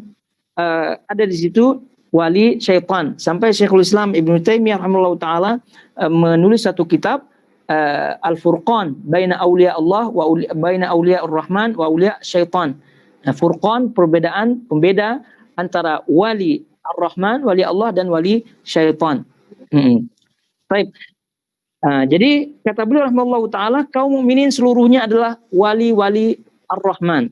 Speaker 1: ada di situ wali syaitan. Sampai Syekhul Islam Ibnu Taimiyah rahimahullah taala menulis satu kitab Al-Furqan baina auliya Allah wa baina auliya Ar-Rahman wa auliya syaitan. Furqan, pembeda antara wali Ar-Rahman, wali Allah dan wali syaitan. Baik. Jadi kata beliau rahimahullahu taala, kaum mukminin seluruhnya adalah wali-wali Ar-Rahman.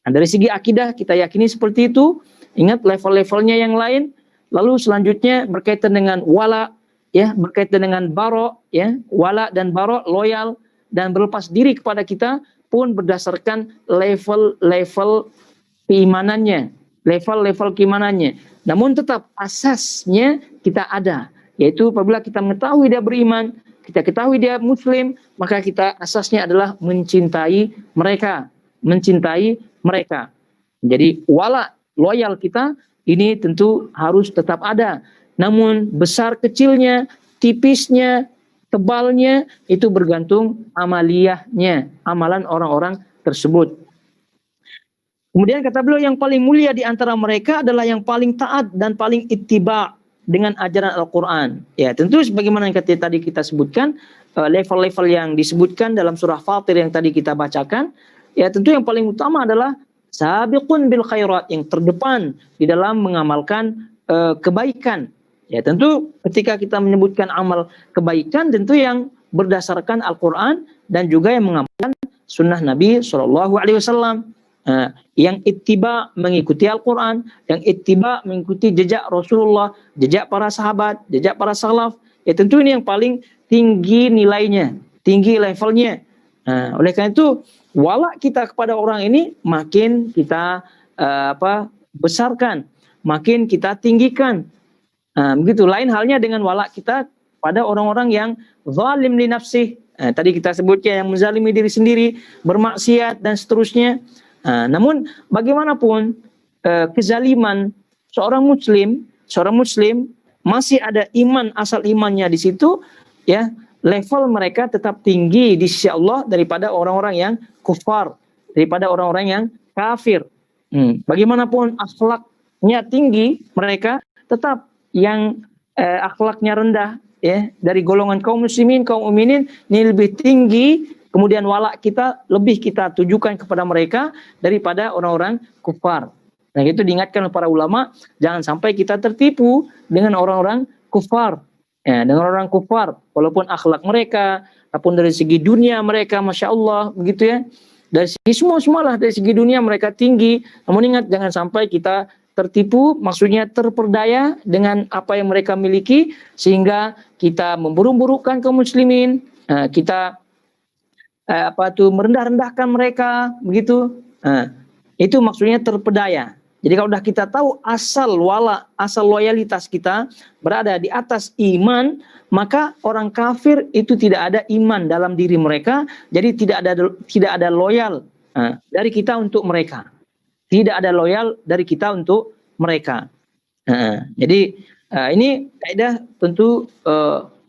Speaker 1: Nah, dari segi akidah kita yakini seperti itu. Ingat level-levelnya yang lain. Lalu selanjutnya berkaitan dengan wala, ya, berkaitan dengan baro, ya, wala dan baro, loyal dan berlepas diri kepada kita pun berdasarkan level-level keimanannya, level-level keimanannya. Namun tetap asasnya kita ada, yaitu apabila kita mengetahui dia beriman, kita ketahui dia muslim, maka kita asasnya adalah mencintai mereka, Jadi wala, loyal kita ini tentu harus tetap ada. Namun besar kecilnya, tipisnya, tebalnya itu bergantung amaliyahnya, amalan orang-orang tersebut. Kemudian kata beliau yang paling mulia di antara mereka adalah yang paling taat dan paling ittiba dengan ajaran Al-Quran. Ya, tentu sebagaimana yang tadi kita sebutkan, level-level yang disebutkan dalam surah Fatir yang tadi kita bacakan, ya tentu yang paling utama adalah sabiqun bil khairat, yang terdepan di dalam mengamalkan kebaikan. Ya, tentu ketika kita menyebutkan amal kebaikan, tentu yang berdasarkan Al-Quran dan juga yang mengamalkan sunnah Nabi SAW. Yang ittiba mengikuti Al-Quran, yang ittiba mengikuti jejak Rasulullah, jejak para sahabat, jejak para salaf. Ya tentu ini yang paling tinggi nilainya, tinggi levelnya. Oleh karena itu, wala kita kepada orang ini makin kita besarkan, makin kita tinggikan. Begitu. Lain halnya dengan wala kita pada orang-orang yang zalim li nafsih. Tadi kita sebutnya yang menzalimi diri sendiri, bermaksiat dan seterusnya. Namun bagaimanapun kezaliman seorang muslim masih ada iman, asal imannya di situ, ya, level mereka tetap tinggi di sisi Allah daripada orang-orang yang kufar, daripada orang-orang yang kafir. Bagaimanapun akhlaknya tinggi mereka, tetap yang akhlaknya rendah, ya, dari golongan kaum muslimin, kaum mukminin ini lebih tinggi. Kemudian wala kita lebih kita tujukan kepada mereka daripada orang-orang kufar. Nah, itu diingatkan oleh para ulama, jangan sampai kita tertipu dengan orang-orang kufar. Ya, dengan orang kufar, walaupun akhlak mereka, ataupun dari segi dunia mereka, masya Allah, begitu ya. Dari segi semualah, dari segi dunia mereka tinggi. Namun ingat, jangan sampai kita tertipu, maksudnya terperdaya dengan apa yang mereka miliki, sehingga kita memburuk-burukkan kaum muslimin, kita merendah-rendahkan mereka, begitu. Itu maksudnya terpedaya. Jadi kalau sudah kita tahu asal wala, asal loyalitas kita berada di atas iman, maka orang kafir itu tidak ada iman dalam diri mereka, jadi tidak ada loyal dari kita untuk mereka. Tidak ada loyal dari kita untuk mereka. Jadi ini kaidah tentu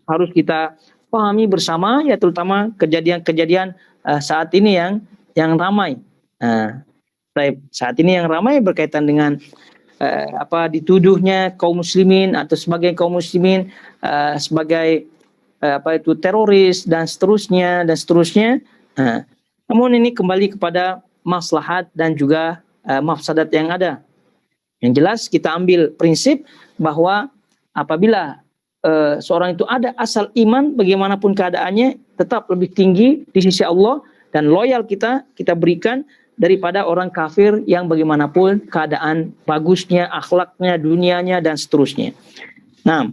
Speaker 1: harus kita pahami bersama, ya, terutama kejadian-kejadian saat ini yang ramai. Saat ini yang ramai berkaitan dengan dituduhnya kaum muslimin atau sebagai kaum muslimin sebagai teroris dan seterusnya. Namun ini kembali kepada maslahat dan juga mafsadat yang ada. Yang jelas kita ambil prinsip bahwa apabila seorang itu ada asal iman, bagaimanapun keadaannya tetap lebih tinggi di sisi Allah, dan loyal kita berikan daripada orang kafir yang bagaimanapun keadaan bagusnya, akhlaknya, dunianya dan seterusnya. Nah,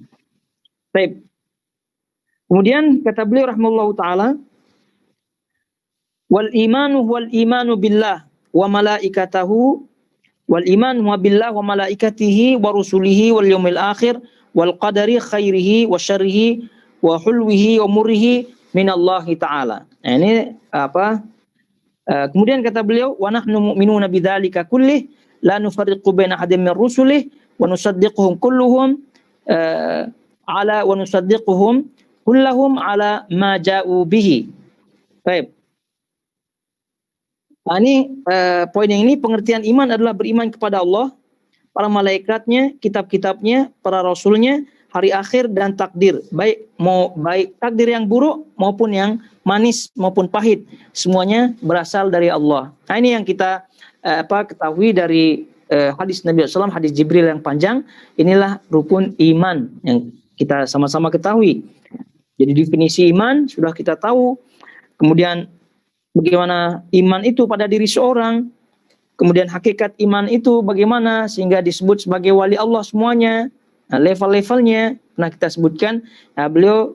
Speaker 1: baik. Kemudian kata beliau rahimahullahu taala, wal imanu billah wa malaikatahu, wal imanu billah wa malaikatihi wa rusulihi wal yaumil akhir wal qadari khairihi wa syarrihi wa hulwihi wa murrihi minallahi ta'ala. Nah, ini kemudian kata beliau, wa nahnu mu'minuna bidzalika kullih la nufarriqu baina ahadin min rusulih wa nusaddiquhum kulluhum ala wa nusaddiquhum kullahum ala ma ja'u bihi. Baik. Nah, ini poin yang ini, pengertian iman adalah beriman kepada Allah, para malaikatnya, kitab-kitabnya, para rasulnya, hari akhir dan takdir, baik takdir yang buruk maupun yang manis maupun pahit, semuanya berasal dari Allah. Nah, ini yang kita ketahui dari hadis Nabi SAW, hadis Jibril yang panjang, inilah rukun iman yang kita sama-sama ketahui. Jadi definisi iman sudah kita tahu, kemudian bagaimana iman itu pada diri seorang, kemudian hakikat iman itu bagaimana sehingga disebut sebagai wali Allah semuanya, nah, level-levelnya pernah kita sebutkan. Nah, beliau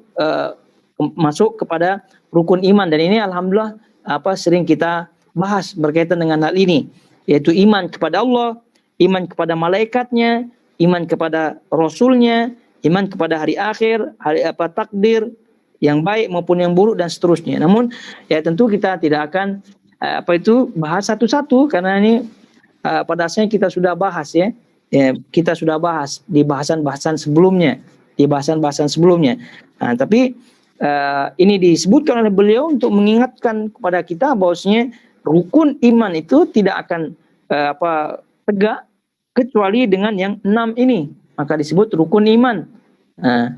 Speaker 1: masuk kepada rukun iman, dan ini alhamdulillah sering kita bahas berkaitan dengan hal ini, yaitu iman kepada Allah, iman kepada malaikatnya, iman kepada rasulnya, iman kepada hari akhir, hari takdir yang baik maupun yang buruk dan seterusnya. Namun ya tentu kita tidak akan bahas satu-satu, karena ini pada asalnya kita sudah bahas ya, kita sudah bahas di bahasan-bahasan sebelumnya, Nah, tapi ini disebutkan oleh beliau untuk mengingatkan kepada kita bahwasanya rukun iman itu tidak akan tegak kecuali dengan yang 6 ini, maka disebut rukun iman. Nah,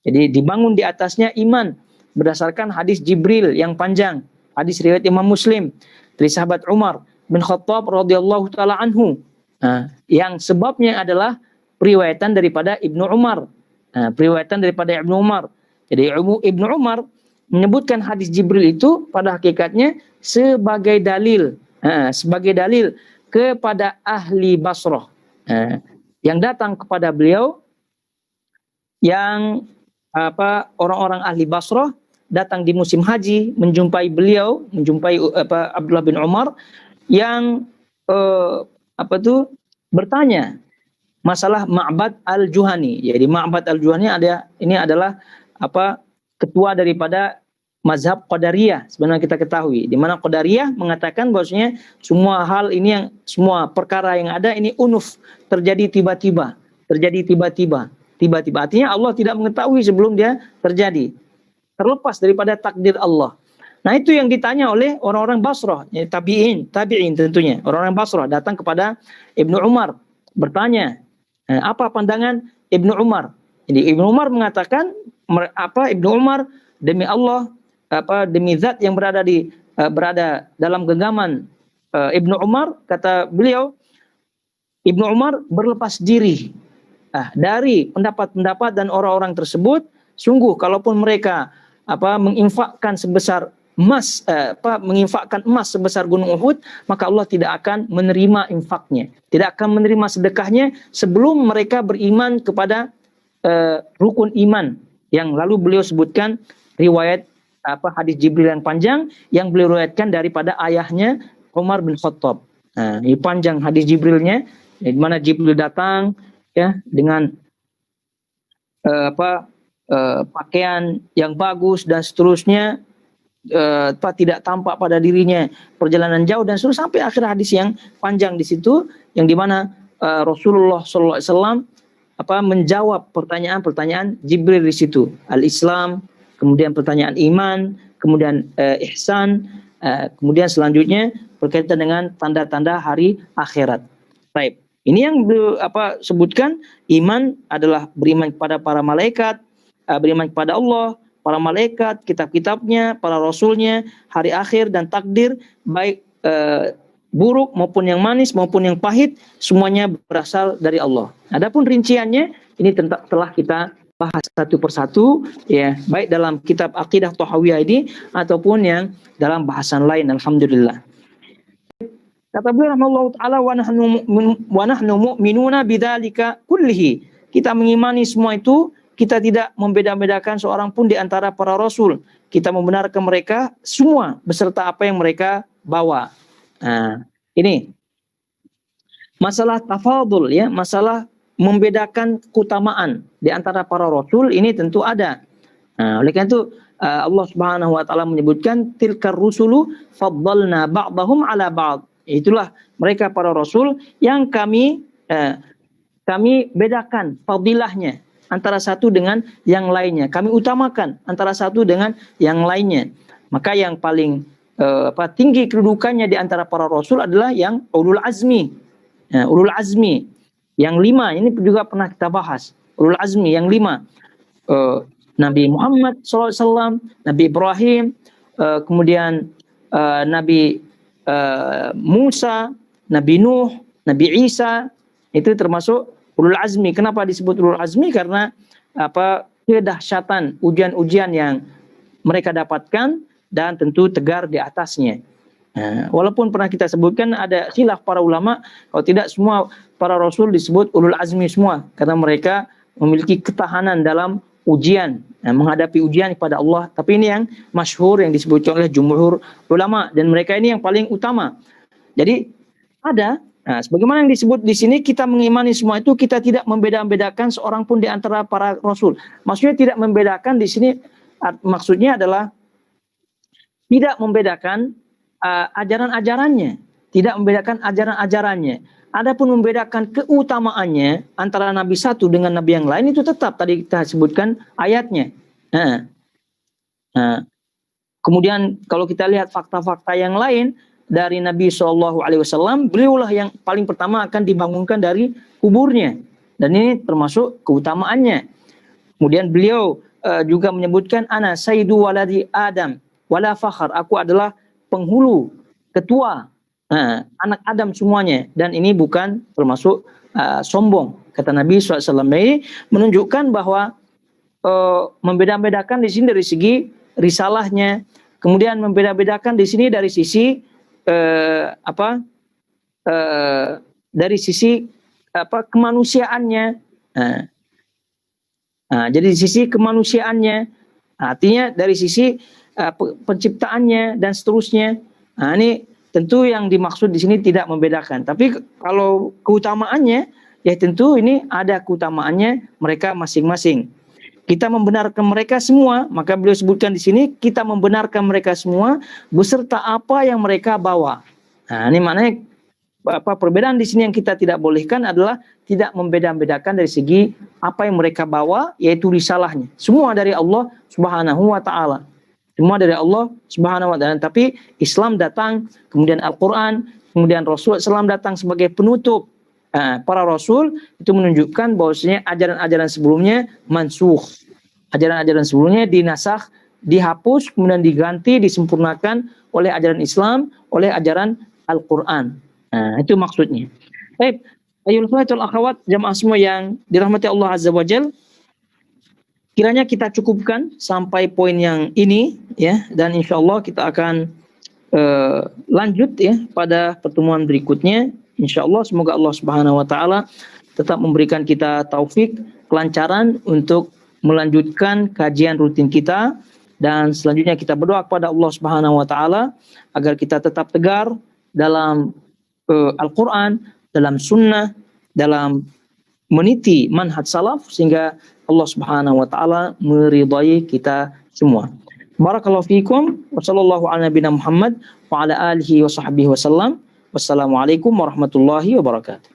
Speaker 1: jadi dibangun di atasnya iman berdasarkan hadis Jibril yang panjang, hadis riwayat Imam Muslim dari sahabat Umar bin Khattab radhiyallahu taala anhu. Nah, yang sebabnya adalah periwayatan daripada Ibnu Umar. Jadi Ibnu Umar menyebutkan hadis Jibril itu pada hakikatnya sebagai dalil, kepada ahli Basrah, yang datang kepada beliau, yang orang-orang ahli Basrah datang di musim haji menjumpai beliau, Abdullah bin Umar, yang bertanya masalah Ma'bad al-Juhani. Jadi Ma'bad al-Juhani ini adalah ketua daripada mazhab Qadariyah, sebenarnya kita ketahui, di mana Qadariyah mengatakan bahwasanya semua hal ini, semua perkara yang ada ini unuf, terjadi tiba-tiba. Artinya Allah tidak mengetahui sebelum dia terjadi, terlepas daripada takdir Allah. Nah, itu yang ditanya oleh orang-orang Basrah, ya, tabi'in tentunya. Orang-orang Basrah datang kepada Ibnu Umar bertanya, apa pandangan Ibnu Umar? Jadi Ibnu Umar mengatakan, Ibnu Umar, demi Allah, demi zat yang berada dalam genggaman Ibnu Umar, kata beliau, Ibnu Umar berlepas diri dari pendapat-pendapat dan orang-orang tersebut. Sungguh kalaupun mereka menginfakkan sebesar emas, menginfakkan emas sebesar gunung Uhud, maka Allah tidak akan menerima infaknya, tidak akan menerima sedekahnya sebelum mereka beriman kepada rukun iman. Yang lalu beliau sebutkan riwayat hadis Jibril yang panjang yang beliau riwayatkan daripada ayahnya Umar bin Khattab. Nah, ini panjang hadis Jibrilnya, di mana Jibril datang ya dengan pakaian yang bagus dan seterusnya, tidak tampak pada dirinya perjalanan jauh dan seterusnya, sampai akhir hadis yang panjang di situ, yang dimana Rasulullah SAW menjawab pertanyaan Jibril di situ, al-Islam, kemudian pertanyaan iman, kemudian ihsan, kemudian selanjutnya berkaitan dengan tanda-tanda hari akhirat. Baik, ini yang sebutkan, iman adalah beriman kepada para malaikat, beriman kepada Allah, para malaikat, kitab-kitabnya, para rasulnya, hari akhir dan takdir, baik buruk maupun yang manis maupun yang pahit, semuanya berasal dari Allah. Adapun rinciannya ini telah kita bahas satu persatu, ya, baik dalam kitab Aqidah Thahawiyah ini ataupun yang dalam bahasan lain. Alhamdulillah. Kata beliau rahimahullahu taala, wa nahnu mu'minuna bidzalika kullihi. Kita mengimani semua itu, kita tidak membeda-bedakan seorang pun di antara para rasul. Kita membenarkan mereka semua beserta apa yang mereka bawa. Nah, ini masalah tafadul, ya, masalah membedakan keutamaan di antara para rasul ini tentu ada. Nah, oleh karena itu Allah Subhanahu wa taala menyebutkan tilkar rusulu faddalna ba'dahum ala ba'd. Itulah mereka para rasul yang kami bedakan fadilahnya antara satu dengan yang lainnya. Kami utamakan antara satu dengan yang lainnya. Maka yang paling tinggi kedudukannya di antara para rasul adalah yang ulul azmi. Ulul azmi yang 5 ini juga pernah kita bahas. Ulul azmi yang 5, Nabi Muhammad SAW, Nabi Ibrahim, kemudian Nabi Musa, Nabi Nuh, Nabi Isa itu termasuk ulul azmi. Kenapa disebut ulul azmi? Karena kedahsyatan ujian-ujian yang mereka dapatkan dan tentu tegar di atasnya. Walaupun pernah kita sebutkan ada khilaf para ulama, kalau tidak semua para rasul disebut ulul azmi semua, karena mereka memiliki ketahanan dalam ujian, menghadapi ujian kepada Allah. Tapi ini yang masyhur yang disebutkan oleh jumhur ulama, dan mereka ini yang paling utama. Jadi ada, sebagaimana yang disebut di sini, kita mengimani semua itu, kita tidak membeda-bedakan seorang pun di antara para rasul. Maksudnya tidak membedakan di sini, maksudnya adalah tidak membedakan ajaran-ajarannya, tidak membedakan ajaran-ajarannya. Adapun membedakan keutamaannya antara nabi satu dengan nabi yang lain, itu tetap tadi kita sebutkan ayatnya. Kemudian kalau kita lihat fakta-fakta yang lain dari Nabi SAW, beliaulah yang paling pertama akan dibangunkan dari kuburnya, dan ini termasuk keutamaannya. Kemudian beliau juga menyebutkan, ana sayyidu waladi Adam wala fakhar, aku adalah penghulu, ketua anak Adam semuanya, dan ini bukan termasuk sombong, kata Nabi SAW. Ini menunjukkan bahwa membeda-bedakan di sini dari segi risalahnya, kemudian membeda-bedakan di sini dari sisi dari sisi kemanusiaannya. Jadi sisi kemanusiaannya, artinya dari sisi penciptaannya dan seterusnya. Ini tentu yang dimaksud di sini tidak membedakan. Tapi kalau keutamaannya, ya tentu ini ada keutamaannya mereka masing-masing. Kita membenarkan mereka semua, maka beliau sebutkan di sini, kita membenarkan mereka semua beserta apa yang mereka bawa. Ini maknanya perbedaan di sini yang kita tidak bolehkan adalah tidak membeda-bedakan dari segi apa yang mereka bawa, yaitu risalahnya. Semua dari Allah Subhanahu wa taala. Semua dari Allah Subhanahu wa taala. Tapi Islam datang, kemudian Al-Qur'an, kemudian Rasul SAW datang sebagai penutup. Para rasul itu menunjukkan bahwasanya ajaran-ajaran sebelumnya mansukh. Ajaran-ajaran sebelumnya dinasakh, dihapus, kemudian diganti, disempurnakan oleh ajaran Islam, oleh ajaran Al-Qur'an. Itu maksudnya. Baik, ayyuhal ikhwatul akhwat, jamaah semua yang dirahmati Allah Azza wa Jalla, kiranya kita cukupkan sampai poin yang ini ya, dan insyaallah kita akan lanjut ya pada pertemuan berikutnya. Insyaallah semoga Allah Subhanahu wa taala tetap memberikan kita taufik, kelancaran untuk melanjutkan kajian rutin kita, dan selanjutnya kita berdoa kepada Allah Subhanahu wa taala agar kita tetap tegar dalam Al-Qur'an, dalam sunnah, dalam meniti manhaj salaf, sehingga Allah Subhanahu wa taala meridai kita semua. Barakallahu fiikum wa sallallahu ala nabiyina Muhammad wa ala alihi wa sahbihi wasallam. Wassalamualaikum warahmatullahi wabarakatuh.